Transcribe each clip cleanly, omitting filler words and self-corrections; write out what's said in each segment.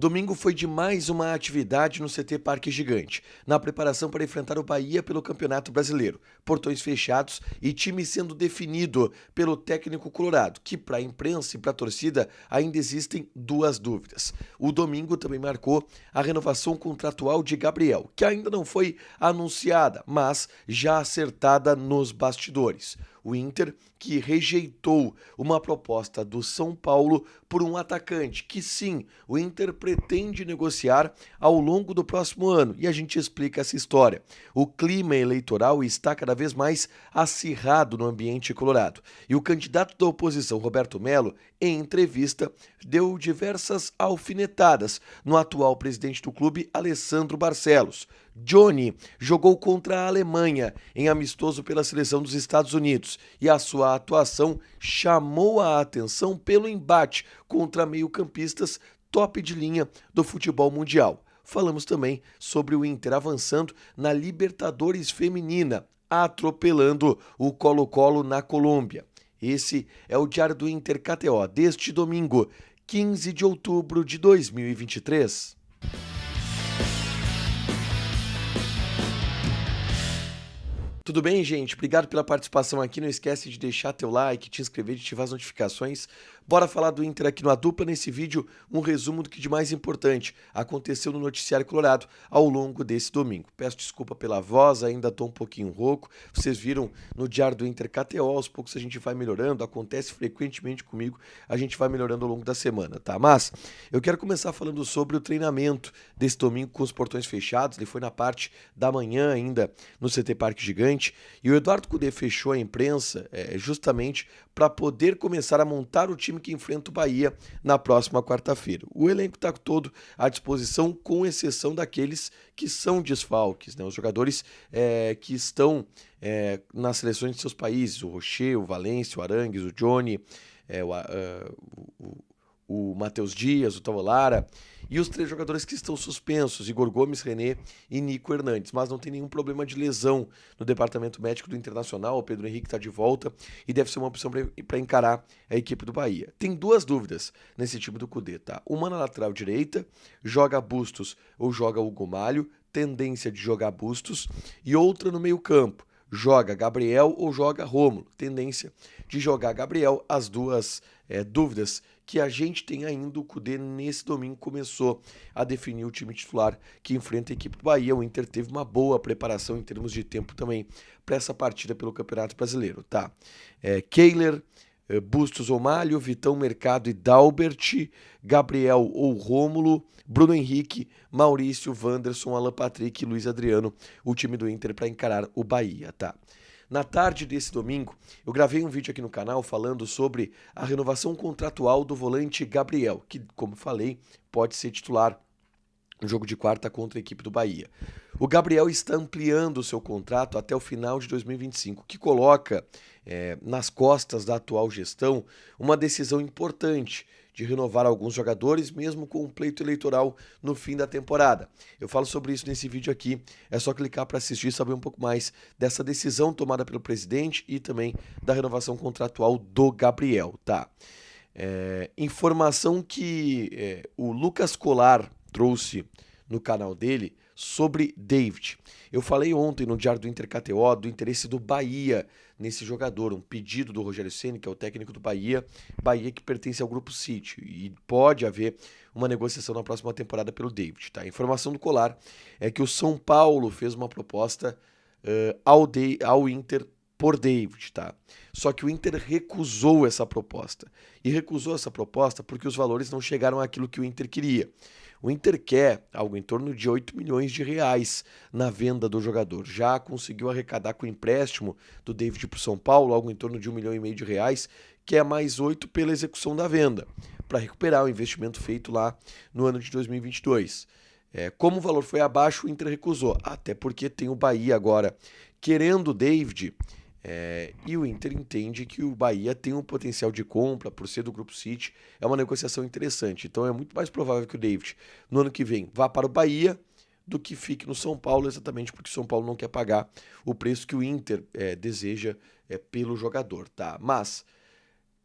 Domingo foi de mais uma atividade no CT Parque Gigante, na preparação para enfrentar o Bahia pelo Campeonato Brasileiro. Portões fechados e time sendo definido pelo técnico colorado, que para a imprensa e para a torcida ainda existem duas dúvidas. O domingo também marcou a renovação contratual de Gabriel, que ainda não foi anunciada, mas já acertada nos bastidores. O Inter, que rejeitou uma proposta do São Paulo por um atacante, que sim, o Inter pretende negociar ao longo do próximo ano, e a gente explica essa história. O clima eleitoral está cada vez mais acirrado no ambiente colorado, e o candidato da oposição, Roberto Melo, em entrevista, deu diversas alfinetadas no atual presidente do clube, Alessandro Barcelos. Johnny jogou contra a Alemanha em amistoso pela seleção dos Estados Unidos e a sua atuação chamou a atenção pelo embate contra meio-campistas top de linha do futebol mundial. Falamos também sobre o Inter avançando na Libertadores Feminina, atropelando o Colo-Colo na Colômbia. Esse é o Diário do Inter KTO deste domingo, 15 de outubro de 2023. Tudo bem, gente? Obrigado pela participação aqui. Não esquece de deixar teu like, te inscrever e ativar as notificações. Bora falar do Inter aqui no A Dupla. Nesse vídeo, um resumo do que de mais importante aconteceu no noticiário colorado ao longo desse domingo. Peço desculpa pela voz, ainda estou um pouquinho rouco. Vocês viram no Diário do Inter KTO, aos poucos a gente vai melhorando, acontece frequentemente comigo, a gente vai melhorando ao longo da semana, tá? Mas eu quero começar falando sobre o treinamento desse domingo com os portões fechados. Ele foi na parte da manhã ainda no CT Parque Gigante. E o Eduardo Cudê fechou a imprensa justamente para poder começar a montar o time que enfrenta o Bahia na próxima quarta-feira. O elenco está todo à disposição, com exceção daqueles que são desfalques, né? Os jogadores que estão nas seleções de seus países, o Rocher, o Valência, o Arangues, o Johnny, o Matheus Dias, o Tavolara, e os três jogadores que estão suspensos, Igor Gomes, René e Nico Hernandes, mas não tem nenhum problema de lesão no departamento médico do Internacional. O Pedro Henrique está de volta e deve ser uma opção para encarar a equipe do Bahia. Tem duas dúvidas nesse time do Cudê, tá? Uma na lateral direita, joga Bustos ou joga Hugo Malho, tendência de jogar Bustos, e outra no meio campo, joga Gabriel ou joga Rômulo, tendência de jogar Gabriel. As duas dúvidas que a gente tem ainda. O Cudê nesse domingo começou a definir o time titular que enfrenta a equipe do Bahia. O Inter teve uma boa preparação em termos de tempo também para essa partida pelo Campeonato Brasileiro, tá? Kehler, Bustos ou Malho, Vitão, Mercado e Dalbert, Gabriel ou Rômulo, Bruno Henrique, Maurício, Wanderson, Alan Patrick e Luiz Adriano, o time do Inter para encarar o Bahia, tá? Na tarde desse domingo, eu gravei um vídeo aqui no canal falando sobre a renovação contratual do volante Gabriel, que, como falei, pode ser titular no jogo de quarta contra a equipe do Bahia. O Gabriel está ampliando o seu contrato até o final de 2025, que coloca nas costas da atual gestão uma decisão importante de renovar alguns jogadores, mesmo com um pleito eleitoral no fim da temporada. Eu falo sobre isso nesse vídeo aqui, é só clicar para assistir e saber um pouco mais dessa decisão tomada pelo presidente e também da renovação contratual do Gabriel, tá? Informação que o Lucas Colar trouxe no canal dele sobre David. Eu falei ontem no Diário do Inter KTO do interesse do Bahia nesse jogador, um pedido do Rogério Ceni, que é o técnico do Bahia que pertence ao Grupo City, e pode haver uma negociação na próxima temporada pelo David, tá? A informação do Colar é que o São Paulo fez uma proposta ao Inter por David, tá? Só que o Inter recusou essa proposta. E recusou essa proposta porque os valores não chegaram àquilo que o Inter queria. O Inter quer algo em torno de 8 milhões de reais na venda do jogador. Já conseguiu arrecadar com o empréstimo do David para o São Paulo algo em torno de 1,5 milhão de reais, que é mais 8 pela execução da venda, para recuperar o investimento feito lá no ano de 2022. Como o valor foi abaixo, o Inter recusou, até porque tem o Bahia agora querendo o David. E o Inter entende que o Bahia tem um potencial de compra por ser do Grupo City, é uma negociação interessante. Então é muito mais provável que o David, no ano que vem, vá para o Bahia do que fique no São Paulo, exatamente porque o São Paulo não quer pagar o preço que o Inter deseja pelo jogador, tá? Mas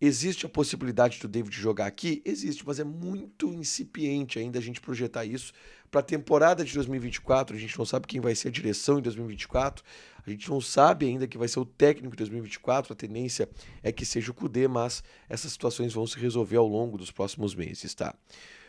Existe a possibilidade do David jogar aqui? Existe, mas é muito incipiente ainda a gente projetar isso para a temporada de 2024. A gente não sabe quem vai ser a direção em 2024, a gente não sabe ainda quem vai ser o técnico em 2024. A tendência é que seja o Kudê, mas essas situações vão se resolver ao longo dos próximos meses, tá?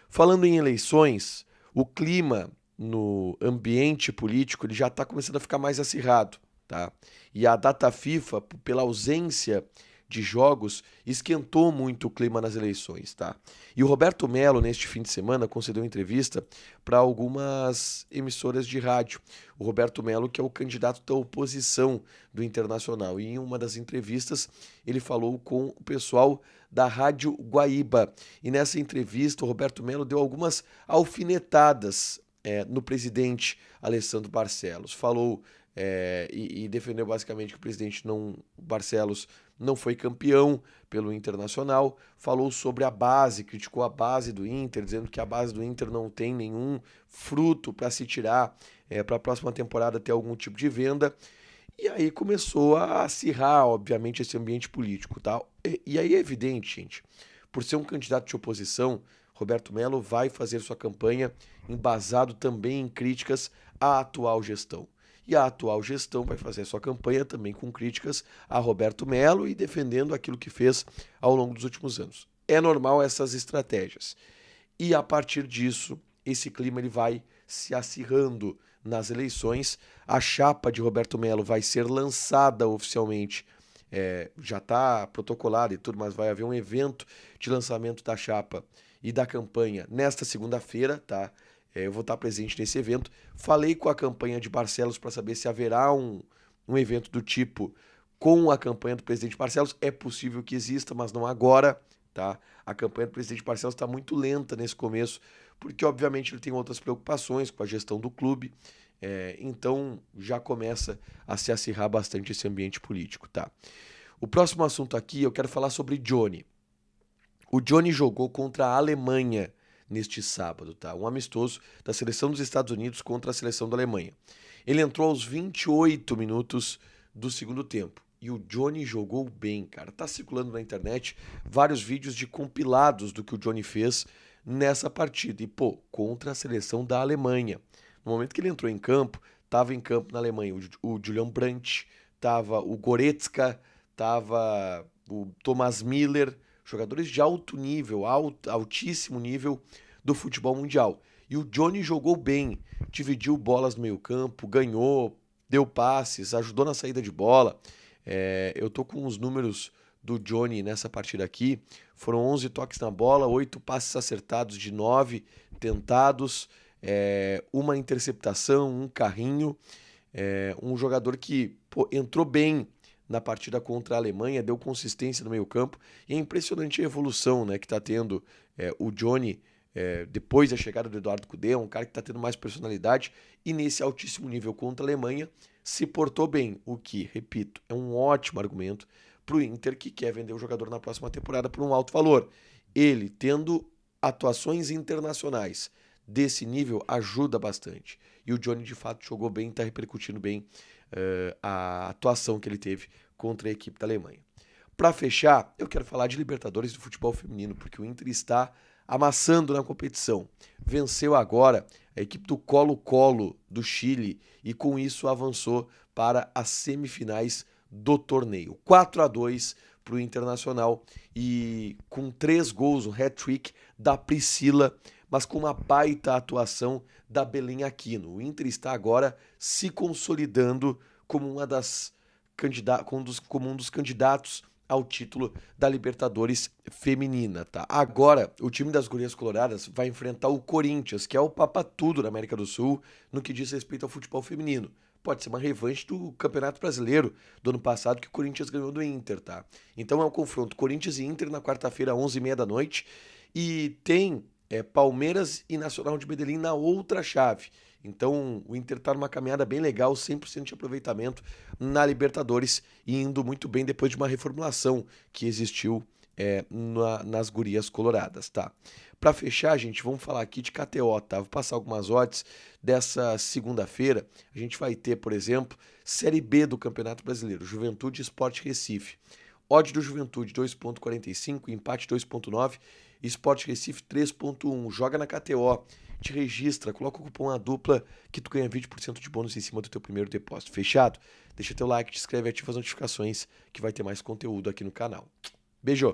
Falando em eleições, o clima no ambiente político ele já está começando a ficar mais acirrado, tá? E a data FIFA, pela ausência de jogos, esquentou muito o clima nas eleições, tá? E o Roberto Mello, neste fim de semana, concedeu entrevista para algumas emissoras de rádio. O Roberto Mello, que é o candidato da oposição do Internacional. E em uma das entrevistas, ele falou com o pessoal da Rádio Guaíba. E nessa entrevista, o Roberto Mello deu algumas alfinetadas no presidente Alessandro Barcelos. Falou e defendeu basicamente que o presidente Barcelos não foi campeão pelo Internacional, falou sobre a base, criticou a base do Inter, dizendo que a base do Inter não tem nenhum fruto para se tirar para a próxima temporada ter algum tipo de venda. E aí começou a acirrar, obviamente, esse ambiente político. Tá? E aí é evidente, gente, por ser um candidato de oposição, Roberto Mello vai fazer sua campanha embasado também em críticas à atual gestão. E a atual gestão vai fazer sua campanha também com críticas a Roberto Mello e defendendo aquilo que fez ao longo dos últimos anos. É normal essas estratégias. E a partir disso, esse clima ele vai se acirrando nas eleições. A chapa de Roberto Mello vai ser lançada oficialmente. Já está protocolado e tudo, mas vai haver um evento de lançamento da chapa e da campanha nesta segunda-feira, tá? Eu vou estar presente nesse evento. Falei com a campanha de Barcelos para saber se haverá um evento do tipo com a campanha do presidente Barcelos. É possível que exista, mas não agora, tá? A campanha do presidente Barcelos está muito lenta nesse começo, porque obviamente ele tem outras preocupações com a gestão do clube. Então já começa a se acirrar bastante esse ambiente político, tá? O próximo assunto aqui eu quero falar sobre Johnny. O Johnny jogou contra a Alemanha neste sábado, tá? Um amistoso da seleção dos Estados Unidos contra a seleção da Alemanha. Ele entrou aos 28 minutos do segundo tempo. E o Johnny jogou bem, cara. Tá circulando na internet vários vídeos de compilados do que o Johnny fez nessa partida. E, contra a seleção da Alemanha. No momento que ele entrou em campo, tava em campo na Alemanha o Julian Brandt, tava o Goretzka, tava o Thomas Müller, jogadores de alto nível, altíssimo nível do futebol mundial. E o Johnny jogou bem, dividiu bolas no meio campo, ganhou, deu passes, ajudou na saída de bola. Eu tô com os números do Johnny nessa partida aqui. Foram 11 toques na bola, 8 passes acertados de 9 tentados, uma interceptação, um carrinho. Um jogador que entrou bem na partida contra a Alemanha, deu consistência no meio campo, e é impressionante a evolução, né, que está tendo o Johnny depois da chegada do Eduardo Cudê, um cara que está tendo mais personalidade, e nesse altíssimo nível contra a Alemanha se portou bem, o que, repito, é um ótimo argumento para o Inter que quer vender o jogador na próxima temporada por um alto valor. Ele, tendo atuações internacionais desse nível, ajuda bastante. E o Johnny, de fato, jogou bem, está repercutindo bem a atuação que ele teve contra a equipe da Alemanha. Para fechar, eu quero falar de Libertadores do futebol feminino, porque o Inter está amassando na competição. Venceu agora a equipe do Colo-Colo do Chile e com isso avançou para as semifinais do torneio. 4-2 para o Internacional e com 3 gols, um hat-trick da Priscila, mas com uma baita atuação da Belém Aquino. O Inter está agora se consolidando como como um dos candidatos ao título da Libertadores feminina, tá? Agora, o time das Gurias Coloradas vai enfrentar o Corinthians, que é o papatudo da América do Sul no que diz respeito ao futebol feminino. Pode ser uma revanche do Campeonato Brasileiro do ano passado que o Corinthians ganhou do Inter, tá? Então é um confronto Corinthians e Inter na quarta-feira, 11h30 da noite, e tem Palmeiras e Nacional de Medellín na outra chave. Então o Inter está numa caminhada bem legal, 100% de aproveitamento na Libertadores e indo muito bem depois de uma reformulação que existiu nas Gurias Coloradas, tá? Para fechar, gente, vamos falar aqui de KTO, tá? Vou passar algumas odds dessa segunda-feira. A gente vai ter, por exemplo, Série B do Campeonato Brasileiro, Juventude e Sport Recife. Odd do Juventude 2,45, empate 2,9, Sport Recife 3,1. Joga na KTO, te registra, coloca o cupom A Dupla que tu ganha 20% de bônus em cima do teu primeiro depósito. Fechado? Deixa teu like, te inscreve e ativa as notificações que vai ter mais conteúdo aqui no canal. Beijo!